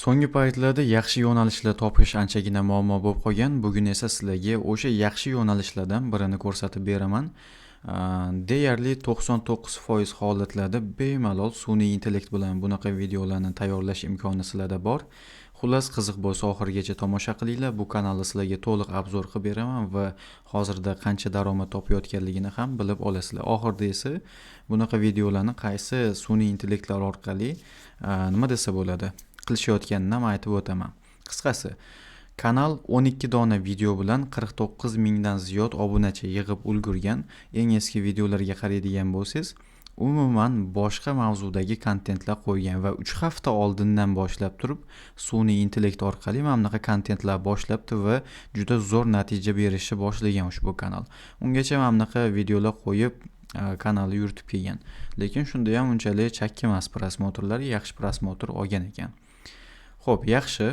So'nggi paytlarda yaxshi yo'nalishlar topish anchagina muammo bo'lib qolgan. Bugun esa sizlarga o'sha yaxshi yo'nalishlardan birini ko'rsatib beraman. Deyarli 99% holatlarda bemalol sun'iy intellekt bilan bunaqa videolarni tayyorlash imkoni sizlarda bor. Xullas, qiziq bo'lsa oxirigacha tomosha qilinglar. Bu kanalda sizlarga to'liq obzor qilib beraman va hozirda qancha daromad topayotganligini ham bilib olasizlar. Oxirida esa bunaqa videolarni qaysi sun'iy intellektlar orqali nima desa bo'ladi, qilishayotganini ham aytib o'taman. Qisqasi, kanal 12 dona video bilan 49 mingdan ziyod obunachi yig'ib ulgurgan. Eng eski videolarga qaraydigan bo'lsangiz, umuman boshqa mavzudagi kontentlar qo'ygan va 3 hafta oldindan boshlab turib sun'iy intellekt orqali mana bunaqa kontentlar boshlabdi va juda zo'r natija berishni boshlagan ushbu kanal. Ungacha mana bunaqa videolar qo'yib kanalni yuritib kelgan. Lekin shunda ham unchalik chakki emas, prosmotrlari yaxshi prosmotr olgan ekan. Xo'p, yaxshi.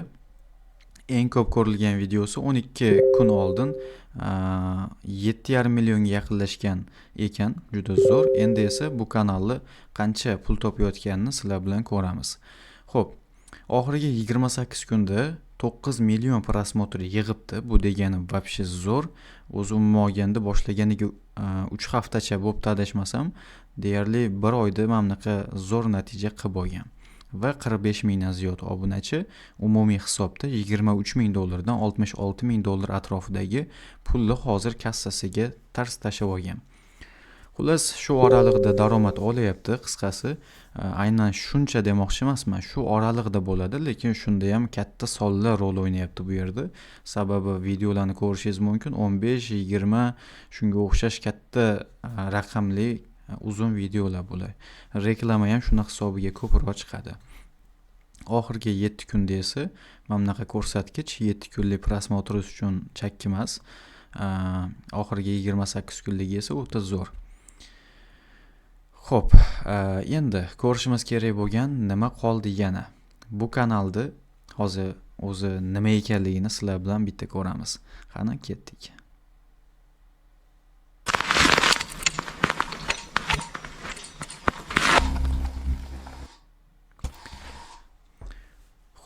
Eng ko'p ko'rilgan videosi 12 kun oldin 7,5 millionga yaqinlashgan ekan, juda zo'r. Endi esa bu kanalni qancha pul topayotganini sizlar bilan ko'ramiz. Xo'p, oxirgi 28 kunda 9 million prosmotr yig'ibdi. Bu degani вообще zo'r. O'zi umuman olganda boshlaganiga 3 haftacha bo'libdi adashmasam, deyarli 1 oyda mana bunaqa zo'r natija qilib olgan. Va 45 mingdan ziyod obunachi, umumiy hisobda 23 ming dollardan 66 ming dollar atrofidagi pulni hozir kassasiga tars tashlab olgan. Xullas, shu oralig'ida daromad olyapti. Qisqasi, aynan shuncha demoqchi emasman, shu oralig'ida bo'ladi, lekin shunda ham katta sonlar rol o'ynayapti bu yerda. Sababi videolarni ko'rishingiz mumkin 15-20 shunga o'xshash katta raqamli uzun videolar bo'ladi. Reklama ham shuna hisobiga ko'proq chiqadi. Oxirgi 7 kunda esa mana bunaqa ko'rsatkich 7 kunlik prosmotr uchun chakki emas. Oxirgi 28 kunligi esa o'ta zo'r. Xo'p, endi ko'rishimiz kerak bo'lgan nima qoldi yana? Bu kanalda hozir o'zi nima ekanligini sizlar bilan bitta ko'ramiz. Qani ketdik.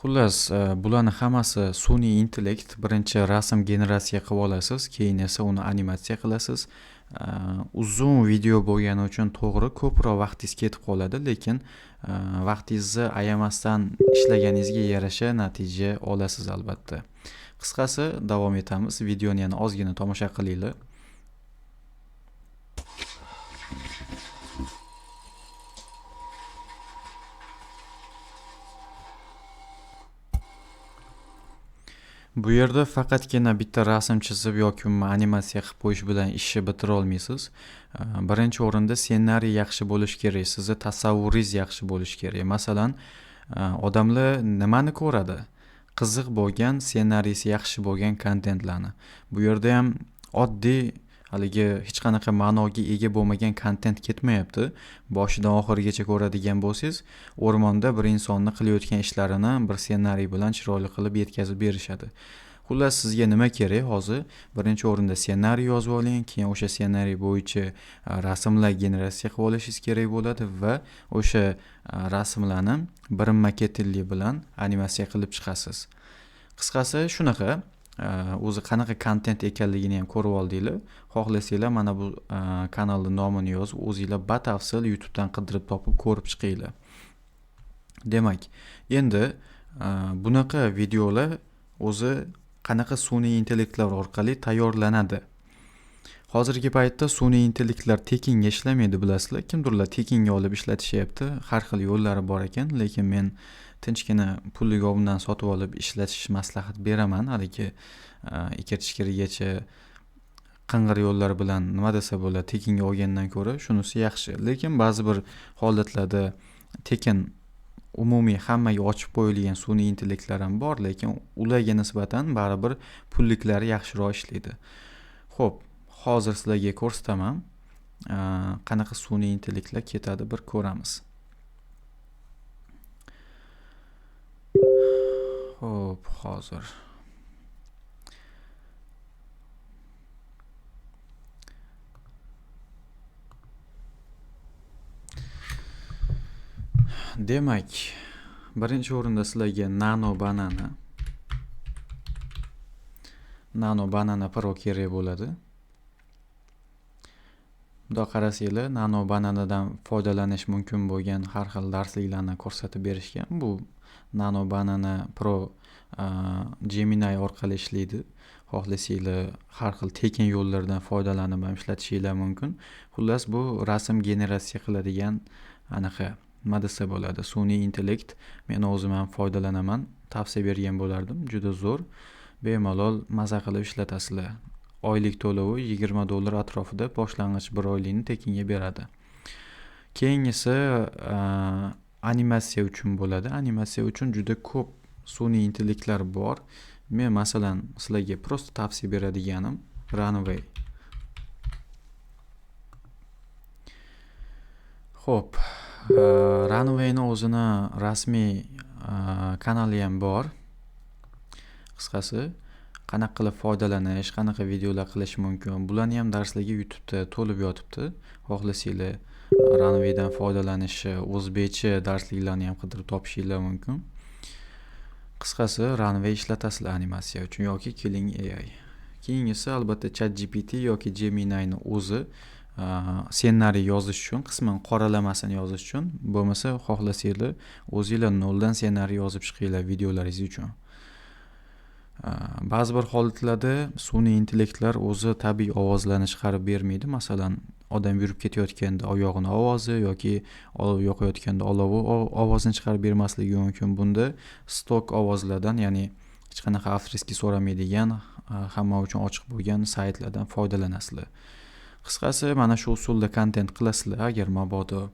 Xullas, bularni hammasi sun'iy intellekt. Birinchi rasm generatsiya qilib olasiz, keyin esa uni animatsiya qilasiz. Uzun video bo'lgani uchun to'g'ri ko'proq vaqtingiz ketib qoladi, lekin vaqtingizni ayamasdan ishlaganingizga yarasha natija olasiz albatta. Qisqasi, davom etamiz. Videoni yana ozgina tomosha qilinglar. Bu yerda faqatgina bitta rasm chizib yoki animatsiya qilib qo'yish bilan ishni bitira olmaysiz. Birinchi o'rinda ssenariy yaxshi bo'lishi kerak, sizning tasavvuringiz yaxshi bo'lishi kerak. Masalan, odamlar nimani ko'radi? Qiziq bo'lgan, ssenariysi yaxshi bo'lgan kontentlarni. Bu yerda ham oddiy, haligi hech qanaqa ma'noga ega bo'lmagan kontent ketmayapti. Boshidan oxirigacha ko'radigan bo'lsangiz, o'rmonda bir insonni qilayotgan ishlarini bir ssenariy bilan chiroyli qilib yetkazib berishadi. Xullas, sizga nima kerak hozir? Birinchi o'rinda ssenariy yozib oling, keyin o'sha ssenariy bo'yicha rasmlar generatsiya qilib olishingiz kerak bo'ladi va o'sha rasmlarni birinma ketillik bilan animatsiya qilib chiqasiz. Qisqasi shunaqa. O'zi qanaqa kontent ekanligini ham ko'rib oldinglar. Xohlasanglar mana bu kanalning nomini yozib, o'zingizlar batafsil YouTubedan qidirib topib ko'rib chiqinglar. Demak, endi bunaqa videolar o'zi qanaqa sun'iy intellektlar orqali tayyorlanadi? Hozirgi paytda sun'iy intellektlar tekinga ishlamaydi, bilasizlar. Kimdirlar tekinga olib ishlatishyapti. Har xil yo'llari bor ekan, lekin men tinchgina pullik obundan sotib olib ishlatish maslahat beraman. Haligi ikir-chikirigacha qing'ir yo'llar bilan nima desa bo'ladi, tekinga olgandan ko'ra shunisi yaxshi. Lekin ba'zi bir holatlarda tekin umumiy hammaga ochib qo'yilgan sun'iy intellektlar ham bor, lekin ularga nisbatan baribir pulliklari yaxshiroq ishlaydi. Xo'p, hozir sizlarga ko'rsataman. Qanaqa sun'iy intellektlar ketadi, bir ko'ramiz. Xo'p, hozir demak, Birinchi o'rinda sizlarga Nano Banana Pro kerak bo'ladi. Bunda qarasanglar, Nano Bananadan foydalanish mumkin bo'lgan har xil darsliklarni ko'rsatib berishgan. Bu Nano Banana Pro Gemini orqali ishlaydi. Xohlasanglar har xil tekin yo'llardan foydalanib ham ishlatishinglar mumkin. Xullas, bu rasm generatsiya qiladigan anaqa nima desa bo'ladi, sun'iy intellekt. Men o'zim ham foydalanaman, tavsiya bergan bo'lardim. Juda zo'r. Bemalol maza qilib ishlatasizlar. Oylik to'lovi $20 atrofida boshlang'ich bir oylikni tekinga beradi. Keyingisi animatsiya uchun bo'ladi. Animatsiya uchun juda ko'p sun'iy intellektlar bor. Men masalan sizlarga prosta tavsiya beradiganim Runway. Xo'p, Runwayni o'zini rasmiy kanali ham bor. Qisqasi, qanaqa qilib foydalanish, qanaqa videolar qilish mumkin, bularni ham darslarga YouTube'da to'lib yotibdi. Xohlasanglar Runwaydan foydalanish o'zbekcha darsliklarni ham qidirib topishinglar mumkin. Qisqasi, Runway ishlatasizlar animatsiya uchun yoki Killing AI. Keyingisi albatta ChatGPT yoki Gemini'ni o'zi ssenariy yozish uchun, qisman qoralamasini yozish uchun, bo'lmasa xohlasanglar o'zingizlar noldan ssenariy yozib chiqinglar videolaringiz uchun. Ba'zi bir holatlarda sun'iy intellektlar o'zi tabiiy ovozlarni chiqarib bermaydi. Masalan, odam yurib ketayotganda oyog'ini ovozi yoki olov yoqayotganda olovi ovozini chiqarib bermasligi mumkin. Bunda stok ovozlardan, ya'ni hech qanaqa avtoriski so'ramaydigan, hamma uchun ochiq bo'lgan saytlardan foydalanasizlar. Qisqasi, mana shu usulda kontent qilasizlar. Agar mabodo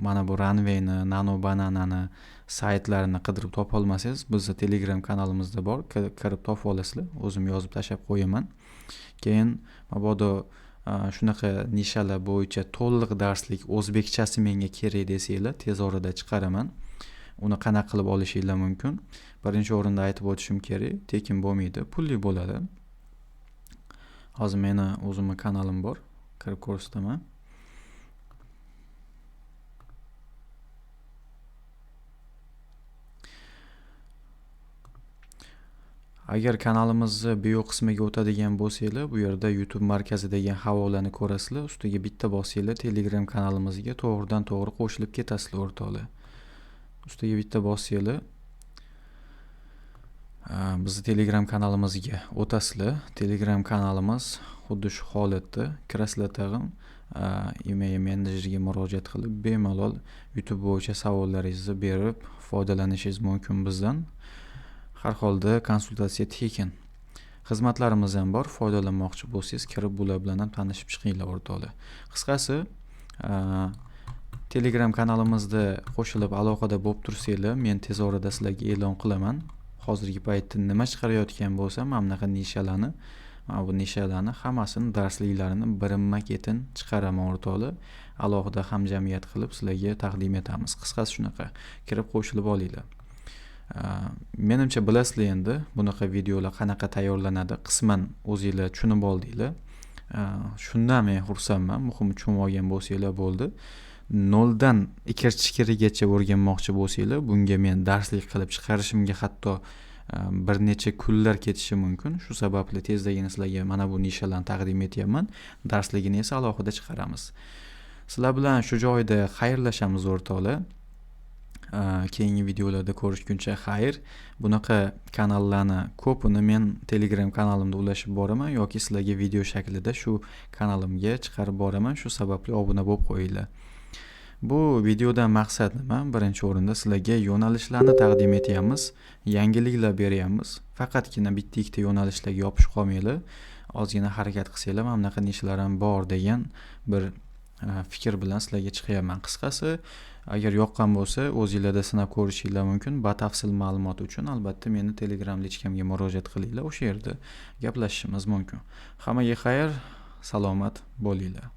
mana bu Runwayni, Nano Bananani saytlarini qidirib topa olmasangiz, bizning Telegram kanalimizda bor, kirib topa olasizlar. O'zim yozib tashab qo'yaman. Keyin mabodo shunaqa nishalar bo'yicha to'liq darslik o'zbekchasi menga kerak desanglar, tez orada chiqaraman. Uni qanaqa qilib olishinglar mumkin? Birinchi o'rinda aytib o'tishim kerak, tekin bo'lmaydi, pulli bo'ladi. Hozir meni o'zimning kanalim bor, kirib ko'rsataman. Agar kanalimizni bio qismiga o'tadigan bo'lsanglar, bu yerda YouTube markazi degan havolani ko'rasizlar. Ustiga bitta bossanglar, Telegram kanalimizga to'g'ridan to'g'ri qo'shilib ketasizlar o'rtoqlar. Ustiga bitta bossanglar, bizni Telegram kanalimizga o'tasizlar. Telegram kanalimiz xuddi shu holatda. Kirasizlar tag'in email menejerga murojaat qilib, bemalol YouTube bo'yicha savollaringizni berib foydalanishingiz mumkin bizdan. Har holda konsultatsiya tekin. Xizmatlarimiz ham bor. Foydalanmoqchi bo'lsangiz, kirib bular bilan ham tanishib chiqinglar o'rtoqlar. Qisqasi, Telegram kanalimizda qo'shilib aloqada bo'lib tursanglar, men tez orada sizlarga e'lon qilaman. Hozirgi paytda nima chiqarayotgan bo'lsam, mana bunaqa nishalarni, bu nishalarni hammasini darsliklarini birinma-ketin chiqaraman o'rtoqlar. Alohida hamjamiyat qilib sizlarga taqdim etamiz. Qisqasi shunaqa. Kirib qo'shilib olinglar. Menimcha bilasizlar endi bunaqa videolar qanaqa tayyorlanadi. Qisman o'zingizlar tushunib oldinglar. Shundan men xursandman. Muhimi tushunib olgan bo'lsanglar bo'ldi. Noldan ikir-chikirigacha o'rganmoqchi bo'lsanglar, bunga men darslik qilib chiqarishimga hatto bir necha kunlar ketishi mumkin. Shu sababli tezdagina sizlarga mana bu nishalarni taqdim etyapman. Darsligini esa alohida chiqaramiz. Sizlar bilan shu joyda xayrlashamiz o'rtoqlar. Keyingi videolarda ko'rishguncha xayr. Bunaqa kanallarni ko'pini men Telegram kanalimda ulashib boraman yoki sizlarga video shaklida shu kanalimga chiqarib boraman. Shu sababli obuna bo'lib qo'yinglar. Bu videodan maqsad nima? Birinchi o'rinda sizlarga yo'nalishlarni taqdim etyapmiz, yangiliklar beryapmiz. Faqatgina bitta-ikkita yo'nalishlarga yopishib qolmanglar. Ozgina harakat qilsanglar, mana bunaqa nishalar ham bor degan bir fikr bilan sizlarga chiqyapman. Qisqasi, agar yoqqan bo'lsa, o'zingizlarda sinab ko'rishinglar mumkin. Batafsil ma'lumot uchun albatta meni Telegram lichkamga murojaat qilinglar. O'sha yerda gaplashishimiz mumkin. Hammaga xayr, salomat bo'linglar.